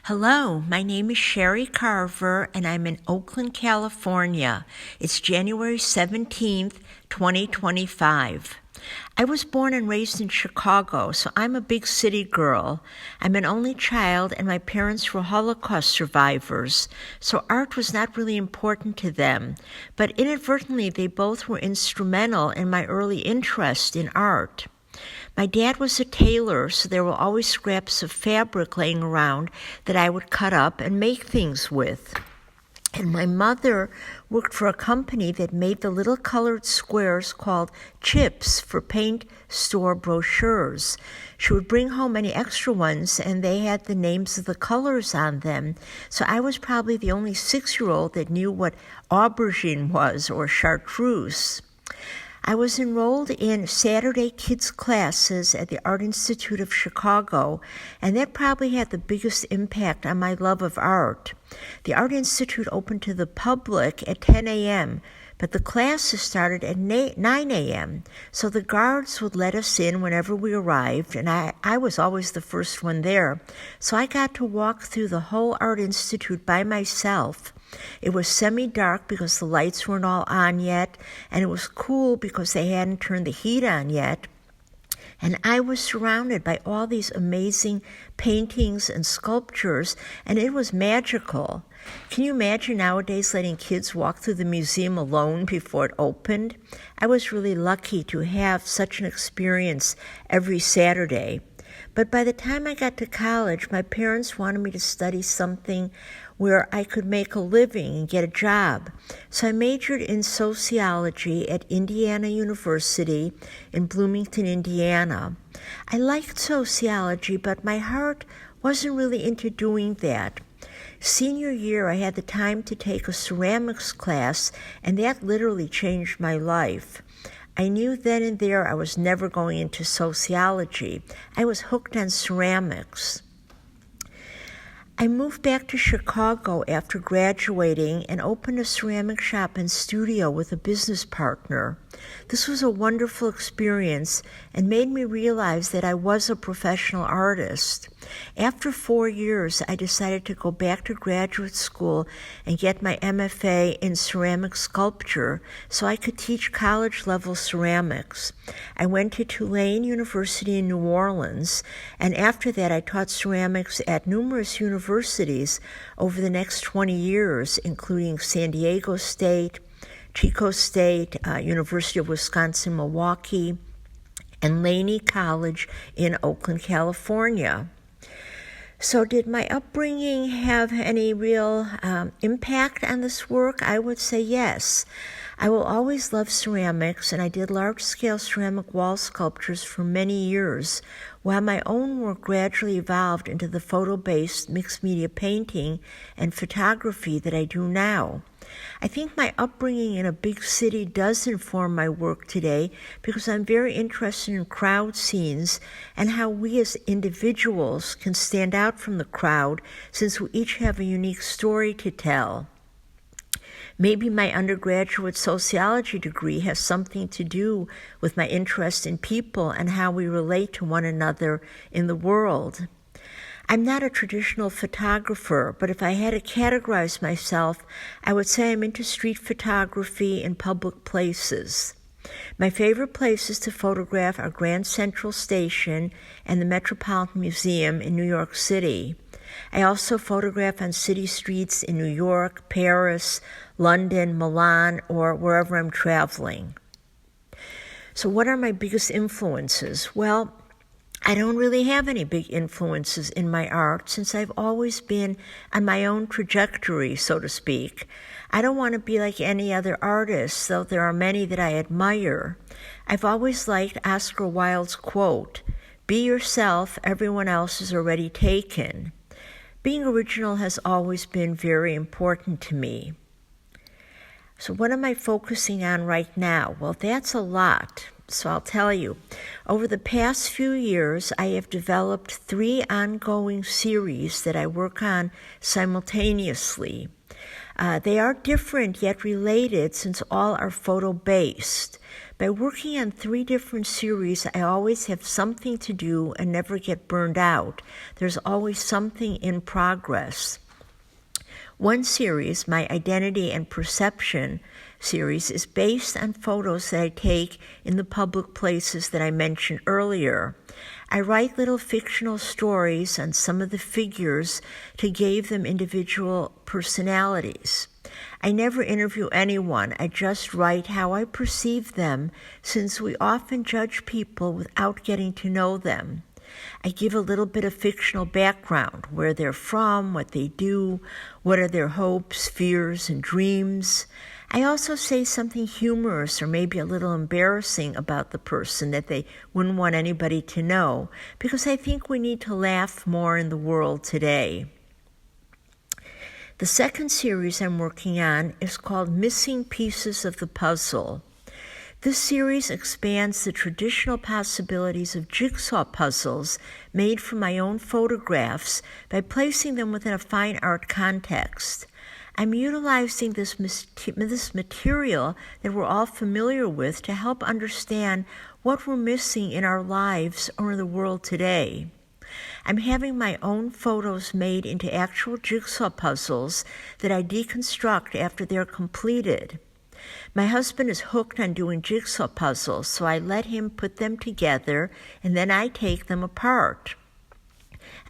Hello, my name is Sherry Karver, and I'm in Oakland, California. It's January 17th, 2025. I was born and raised in Chicago, so I'm a big city girl. I'm an only child, and my parents were Holocaust survivors, so art was not really important to them. But inadvertently, they both were instrumental in my early interest in art. My dad was a tailor, so there were always scraps of fabric laying around that I would cut up and make things with. And my mother worked for a company that made the little colored squares called chips for paint store brochures. She would bring home any extra ones, and they had the names of the colors on them. So I was probably the only 6-year-old that knew what aubergine was or chartreuse. I was enrolled in Saturday kids classes at the Art Institute of Chicago, and that probably had the biggest impact on my love of art. The Art Institute opened to the public at 10 a.m., but the classes started at 9 a.m., so the guards would let us in whenever we arrived, and I was always the first one there. So I got to walk through the whole Art Institute by myself. It was semi-dark because the lights weren't all on yet, and it was cool because they hadn't turned the heat on yet. And I was surrounded by all these amazing paintings and sculptures, and it was magical. Can you imagine nowadays letting kids walk through the museum alone before it opened? I was really lucky to have such an experience every Saturday. But by the time I got to college, my parents wanted me to study something where I could make a living and get a job. So I majored in sociology at Indiana University in Bloomington, Indiana. I liked sociology, but my heart wasn't really into doing that. Senior year, I had the time to take a ceramics class, and that literally changed my life. I knew then and there I was never going into sociology. I was hooked on ceramics. I moved back to Chicago after graduating and opened a ceramic shop and studio with a business partner. This was a wonderful experience and made me realize that I was a professional artist. After 4 years, I decided to go back to graduate school and get my MFA in ceramic sculpture so I could teach college-level ceramics. I went to Tulane University in New Orleans, and after that I taught ceramics at numerous universities over the next 20 years, including San Diego State, Chico State, University of Wisconsin-Milwaukee, and Laney College in Oakland, California. So did my upbringing have any real impact on this work? I would say yes. I will always love ceramics, and I did large-scale ceramic wall sculptures for many years, while my own work gradually evolved into the photo-based mixed-media painting and photography that I do now. I think my upbringing in a big city does inform my work today because I'm very interested in crowd scenes and how we as individuals can stand out from the crowd since we each have a unique story to tell. Maybe my undergraduate sociology degree has something to do with my interest in people and how we relate to one another in the world. I'm not a traditional photographer, but if I had to categorize myself, I would say I'm into street photography in public places. My favorite places to photograph are Grand Central Station and the Metropolitan Museum in New York City. I also photograph on city streets in New York, Paris, London, Milan, or wherever I'm traveling. So what are my biggest influences? Well, I don't really have any big influences in my art since I've always been on my own trajectory, so to speak. I don't want to be like any other artist, though there are many that I admire. I've always liked Oscar Wilde's quote, "Be yourself, everyone else is already taken." Being original has always been very important to me. So what am I focusing on right now? Well, that's a lot. So I'll tell you, over the past few years, I have developed 3 ongoing series that I work on simultaneously. They are different yet related since all are photo-based. By working on 3 different series, I always have something to do and never get burned out. There's always something in progress. One series, my Identity and Perception series, is based on photos that I take in the public places that I mentioned earlier. I write little fictional stories on some of the figures to give them individual personalities. I never interview anyone. I just write how I perceive them, since we often judge people without getting to know them. I give a little bit of fictional background, where they're from, what they do, what are their hopes, fears, and dreams. I also say something humorous or maybe a little embarrassing about the person that they wouldn't want anybody to know, because I think we need to laugh more in the world today. The second series I'm working on is called Missing Pieces of the Puzzle. This series expands the traditional possibilities of jigsaw puzzles made from my own photographs by placing them within a fine art context. I'm utilizing this material that we're all familiar with to help understand what we're missing in our lives or in the world today. I'm having my own photos made into actual jigsaw puzzles that I deconstruct after they're completed. My husband is hooked on doing jigsaw puzzles, so I let him put them together and then I take them apart.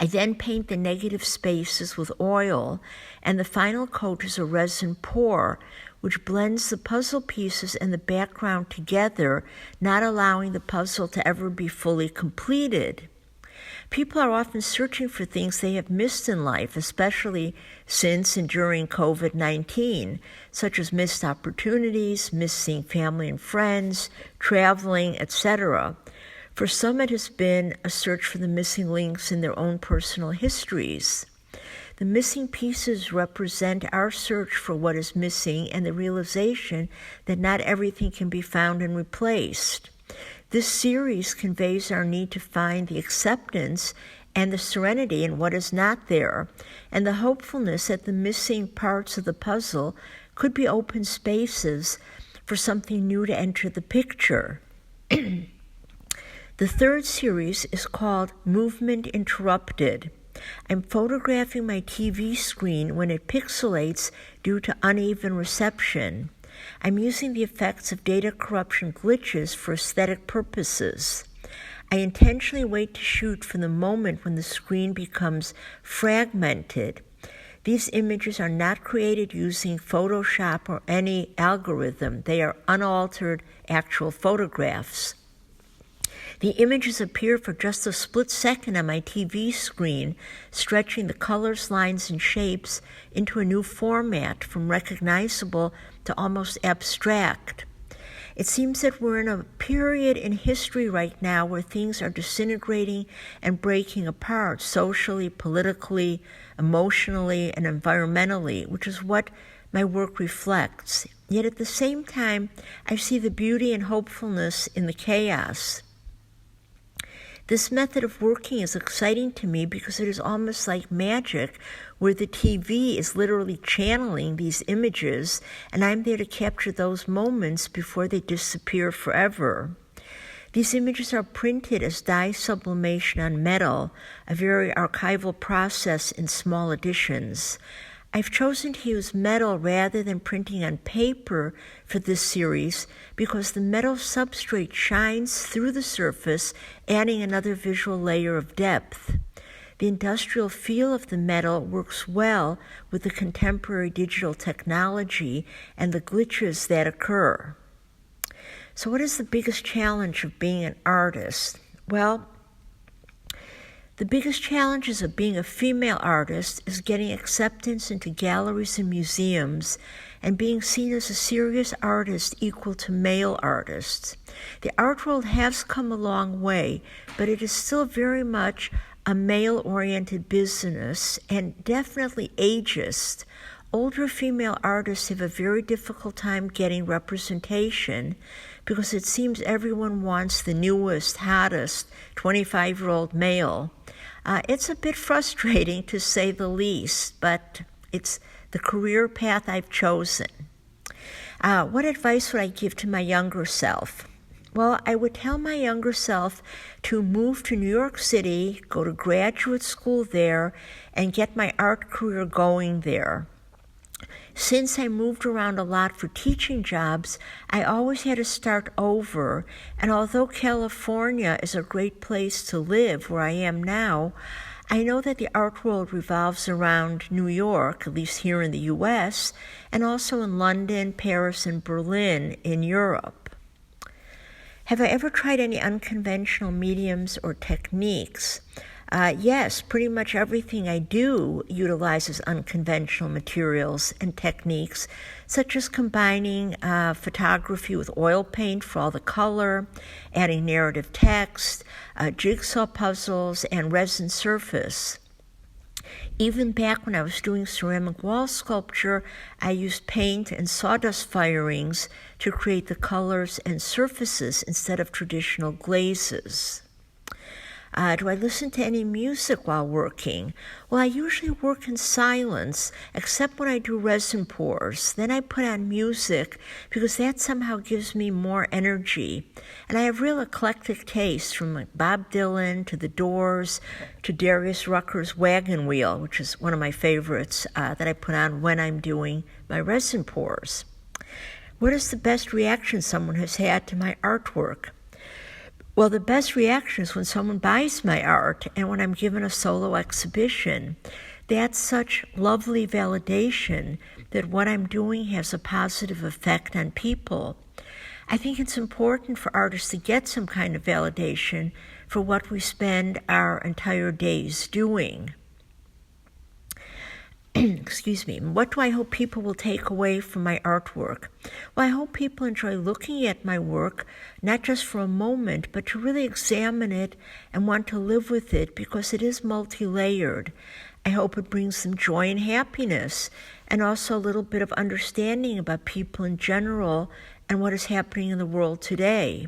I then paint the negative spaces with oil, and the final coat is a resin pour, which blends the puzzle pieces and the background together, not allowing the puzzle to ever be fully completed. People are often searching for things they have missed in life, especially since and during COVID-19, such as missed opportunities, missing family and friends, traveling, etc. For some, it has been a search for the missing links in their own personal histories. The missing pieces represent our search for what is missing and the realization that not everything can be found and replaced. This series conveys our need to find the acceptance and the serenity in what is not there, and the hopefulness that the missing parts of the puzzle could be open spaces for something new to enter the picture. The third series is called Movement Interrupted. I'm photographing my TV screen when it pixelates due to uneven reception. I'm using the effects of data corruption glitches for aesthetic purposes. I intentionally wait to shoot from the moment when the screen becomes fragmented. These images are not created using Photoshop or any algorithm. They are unaltered actual photographs. The images appear for just a split second on my TV screen, stretching the colors, lines, and shapes into a new format from recognizable to almost abstract. It seems that we're in a period in history right now where things are disintegrating and breaking apart socially, politically, emotionally, and environmentally, which is what my work reflects. Yet at the same time, I see the beauty and hopefulness in the chaos. This method of working is exciting to me because it is almost like magic, where the TV is literally channeling these images, and I'm there to capture those moments before they disappear forever. These images are printed as dye sublimation on metal, a very archival process in small editions. I've chosen to use metal rather than printing on paper for this series because the metal substrate shines through the surface, adding another visual layer of depth. The industrial feel of the metal works well with the contemporary digital technology and the glitches that occur. So what is the biggest challenge of being an artist? Well, the biggest challenges of being a female artist is getting acceptance into galleries and museums and being seen as a serious artist equal to male artists. The art world has come a long way, but it is still very much a male-oriented business and definitely ageist. Older female artists have a very difficult time getting representation because it seems everyone wants the newest, hottest 25-year-old male. It's a bit frustrating to say the least, but it's the career path I've chosen. What advice would I give to my younger self? Well, I would tell my younger self to move to New York City, go to graduate school there, and get my art career going there. Since I moved around a lot for teaching jobs, I always had to start over, and although California is a great place to live where I am now, I know that the art world revolves around New York, at least here in the U.S., and also in London, Paris, and Berlin in Europe. Have I ever tried any unconventional mediums or techniques? Yes, pretty much everything I do utilizes unconventional materials and techniques, such as combining photography with oil paint for all the color, adding narrative text, jigsaw puzzles, and resin surface. Even back when I was doing ceramic wall sculpture, I used paint and sawdust firings to create the colors and surfaces instead of traditional glazes. Do I listen to any music while working? Well, I usually work in silence, except when I do resin pours. Then I put on music because that somehow gives me more energy. And I have real eclectic tastes, from Bob Dylan to The Doors to Darius Rucker's Wagon Wheel, which is one of my favorites that I put on when I'm doing my resin pours. What is the best reaction someone has had to my artwork? Well, the best reaction is when someone buys my art and when I'm given a solo exhibition. That's such lovely validation that what I'm doing has a positive effect on people. I think it's important for artists to get some kind of validation for what we spend our entire days doing. Excuse me. What do I hope people will take away from my artwork? Well, I hope people enjoy looking at my work, not just for a moment, but to really examine it and want to live with it because it is multi-layered. I hope it brings them joy and happiness, and also a little bit of understanding about people in general and what is happening in the world today.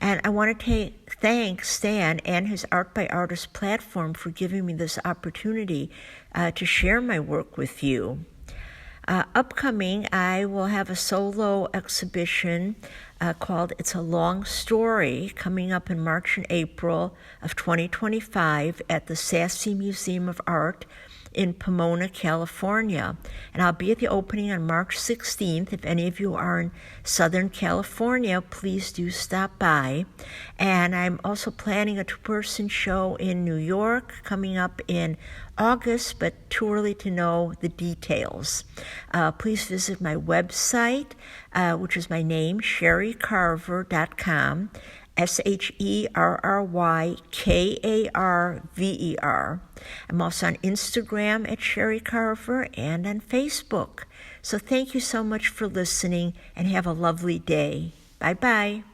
And I want to thank Stan and his Art by Artist platform for giving me this opportunity to share my work with you. Upcoming, I will have a solo exhibition called It's a Long Story coming up in March and April of 2025 at the Sassy Museum of Art in Pomona, California. And I'll be at the opening on March 16th. If any of you are in Southern California, please do stop by. And I'm also planning a two-person show in New York coming up in August, but too early to know the details. Please visit my website, which is my name, sherrykarver.com, SherryKarver. I'm also on Instagram at Sherry Karver and on Facebook. So thank you so much for listening and have a lovely day. Bye-bye.